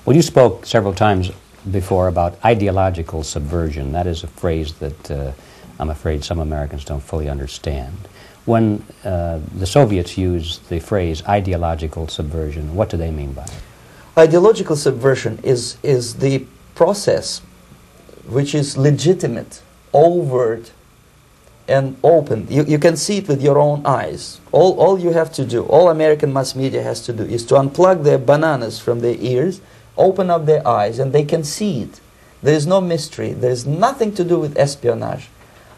Well, you spoke several times before about ideological subversion. That is a phrase that I'm afraid some Americans don't fully understand. When the Soviets use the phrase ideological subversion, what do they mean by it? Ideological subversion is the process which is legitimate, overt, and open. You can see it with your own eyes. All you have to do, all American mass media has to do, is to unplug their bananas from their ears, open up their eyes, and they can see it. There is no mystery. There is nothing to do with espionage.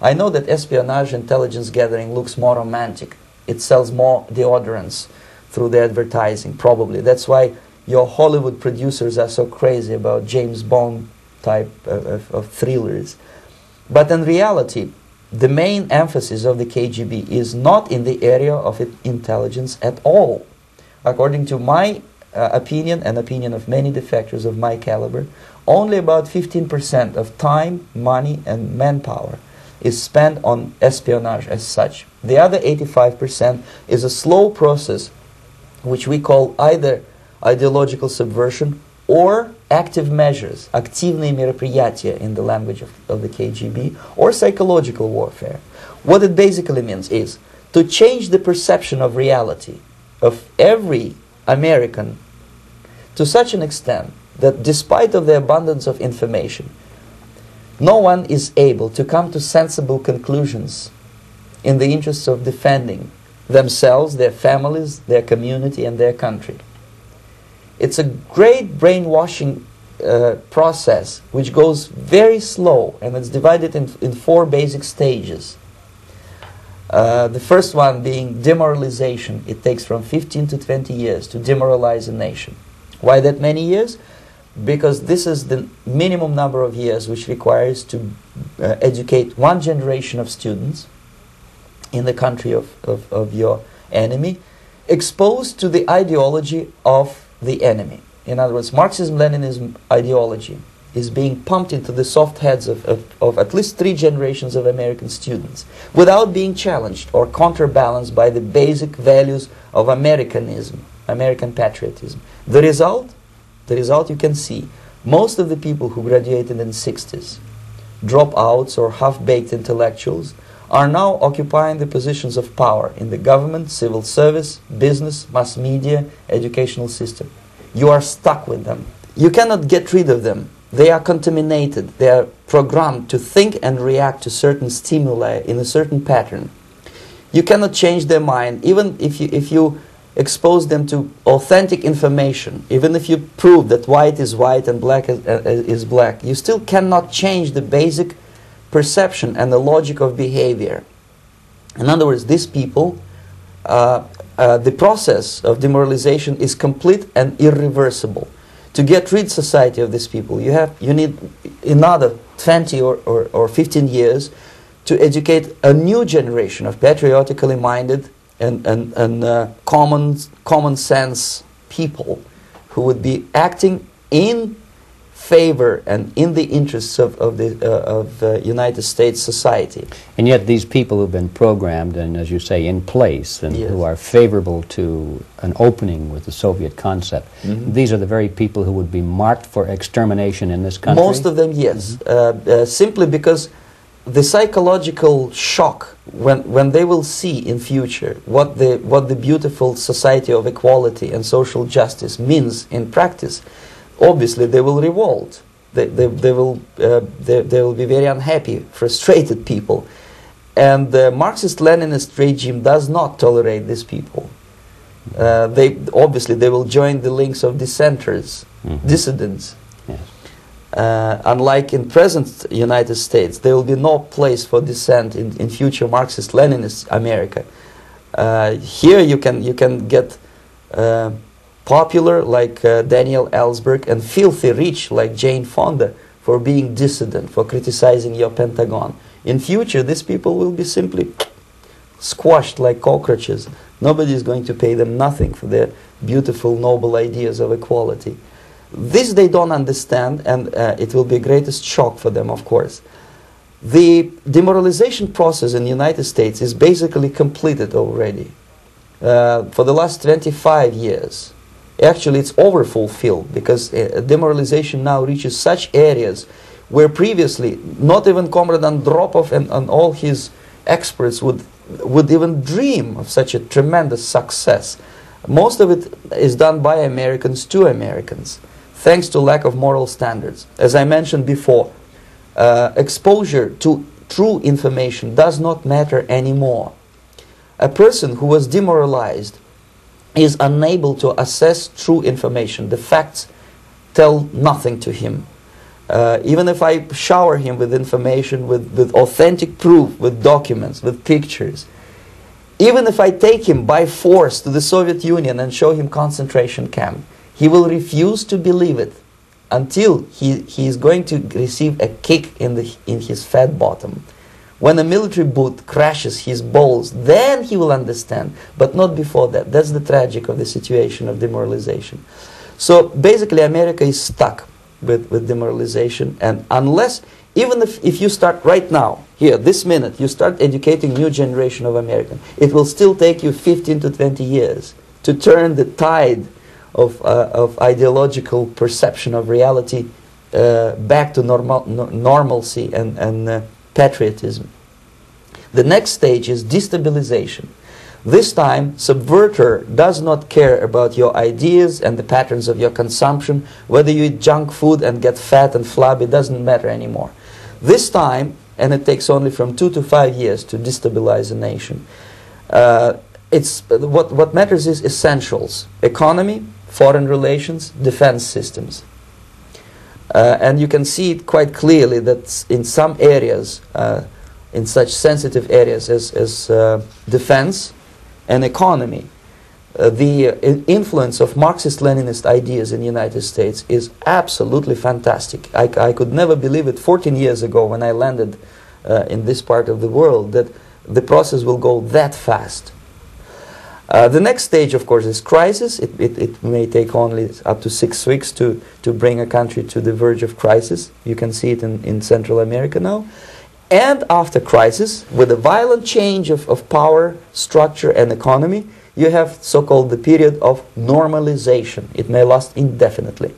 I know that espionage intelligence gathering looks more romantic. It sells more deodorants through the advertising, probably. That's why your Hollywood producers are so crazy about James Bond type of thrillers. But in reality, the main emphasis of the KGB is not in the area of intelligence at all. According to my opinion and opinion of many defectors of my caliber, only about 15% of time, money, and manpower is spent on espionage as such. The other 85% is a slow process which we call either ideological subversion or active measures, активные мероприятия in the language of the KGB, or psychological warfare. What it basically means is to change the perception of reality of every American to such an extent that despite of the abundance of information, no one is able to come to sensible conclusions in the interests of defending themselves, their families, their community, and their country. It's a great brainwashing process which goes very slow, and it's divided in 4 basic stages. The first one being demoralization. It takes from 15 to 20 years to demoralize a nation. Why that many years? Because this is the minimum number of years which requires to educate one generation of students in the country of your enemy, exposed to the ideology of the enemy. In other words, Marxism-Leninism ideology is being pumped into the soft heads of at least 3 generations of American students without being challenged or counterbalanced by the basic values of Americanism, American patriotism. The result you can see. Most of the people who graduated in the 60s, dropouts or half-baked intellectuals, are now occupying the positions of power in the government, civil service, business, mass media, educational system. You are stuck with them. You cannot get rid of them. They are contaminated. They are programmed to think and react to certain stimuli in a certain pattern. You cannot change their mind, even if you expose them to authentic information, even if you prove that white is white and black is black. You still cannot change the basic perception and the logic of behavior. In other words, these people, the process of demoralization is complete and irreversible. To get rid society of these people, you need another 20 or 15 years to educate a new generation of patriotically minded and common sense people who would be acting in favor and in the interests of United States society. And yet these people who've been programmed and, as you say, in place and Yes. who are favorable to an opening with the Soviet concept, these are the very people who would be marked for extermination in this country? Most of them, yes. Simply because the psychological shock when they will see in future what the beautiful society of equality and social justice means in practice, obviously they will revolt. They will be very unhappy, frustrated people, and the Marxist-Leninist regime does not tolerate these people. They will join the links of dissenters, dissidents. Yes. Unlike in present United States, there will be no place for dissent in future Marxist-Leninist America. Here you can get popular like Daniel Ellsberg and filthy rich like Jane Fonda for being dissident, for criticizing your Pentagon. In future, these people will be simply squashed like cockroaches. Nobody is going to pay them nothing for their beautiful, noble ideas of equality. This they don't understand, and it will be a greatest shock for them, of course. The demoralization process in the United States is basically completed already. For the last 25 years, Actually, it's overfulfilled, because demoralization now reaches such areas where previously not even Comrade Andropov and all his experts would even dream of such a tremendous success. Most of it is done by Americans to Americans, thanks to lack of moral standards. As I mentioned before, exposure to true information does not matter anymore. A person who was demoralized is unable to assess true information. The facts tell nothing to him. Even if I shower him with information, with authentic proof, with documents, with pictures, even if I take him by force to the Soviet Union and show him concentration camp, he will refuse to believe it until he is going to receive a kick in his fat bottom. When a military boot crashes his balls, then he will understand, but not before that. That's the tragic of the situation of demoralization. So basically America is stuck with demoralization, and unless, even if you start right now, here, this minute, you start educating new generation of Americans, it will still take you 15 to 20 years to turn the tide of ideological perception of reality back to normalcy and patriotism. The next stage is destabilization. This time, subverter does not care about your ideas and the patterns of your consumption. Whether you eat junk food and get fat and flabby, doesn't matter anymore. This time, and it takes only from 2 to 5 years to destabilize a nation, what matters is essentials: economy, foreign relations, defense systems. And you can see it quite clearly that in some areas, in such sensitive areas as defense and economy, the influence of Marxist-Leninist ideas in the United States is absolutely fantastic. I could never believe it 14 years ago when I landed in this part of the world, that the process will go that fast. The next stage, of course, is crisis. It may take only up to 6 weeks to bring a country to the verge of crisis. You can see it in Central America now. And after crisis, with a violent change of power, structure, and economy, you have so-called the period of normalization. It may last indefinitely.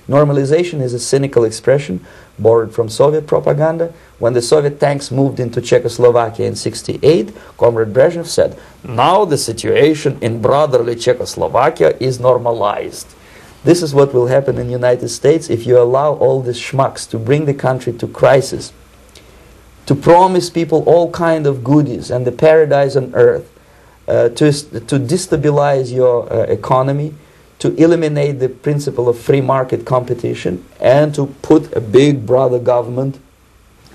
Normalization is a cynical expression borrowed from Soviet propaganda. When the Soviet tanks moved into Czechoslovakia in '68, Comrade Brezhnev said, "Now the situation in brotherly Czechoslovakia is normalized." This is what will happen in the United States if you allow all these schmucks to bring the country to crisis, to promise people all kind of goodies and the paradise on earth, to destabilize your economy, to eliminate the principle of free market competition, and to put a big brother government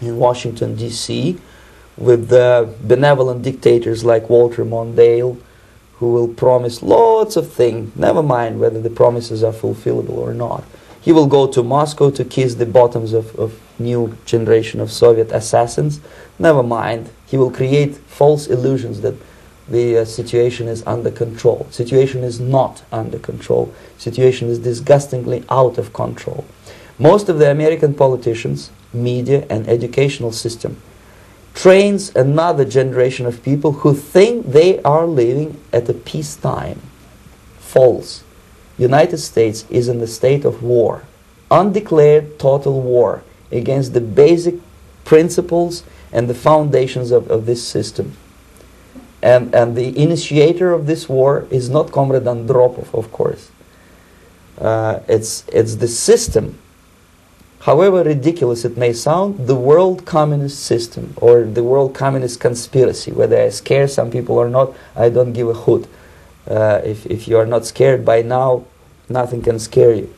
in Washington, D.C., with benevolent dictators like Walter Mondale, who will promise lots of things, never mind whether the promises are fulfillable or not. He will go to Moscow to kiss the bottoms of new generation of Soviet assassins. Never mind. He will create false illusions that the situation is under control. Situation is not under control. Situation is disgustingly out of control. Most of the American politicians, media, and educational system trains another generation of people who think they are living at a peacetime. False. United States is in the state of war, undeclared total war against the basic principles and the foundations of this system. And the initiator of this war is not Comrade Andropov, of course. It's the system. However ridiculous it may sound, the world communist system or the world communist conspiracy, whether I scare some people or not, I don't give a hoot. If you are not scared by now, nothing can scare you.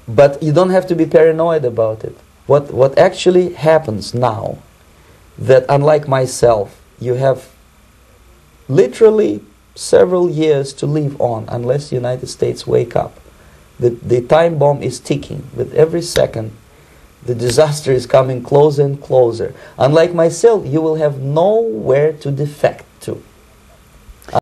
But you don't have to be paranoid about it. What actually happens now, that unlike myself, you have literally several years to live on unless the United States wake up. The time bomb is ticking. With every second, the disaster is coming closer and closer. Unlike myself, you will have nowhere to defect.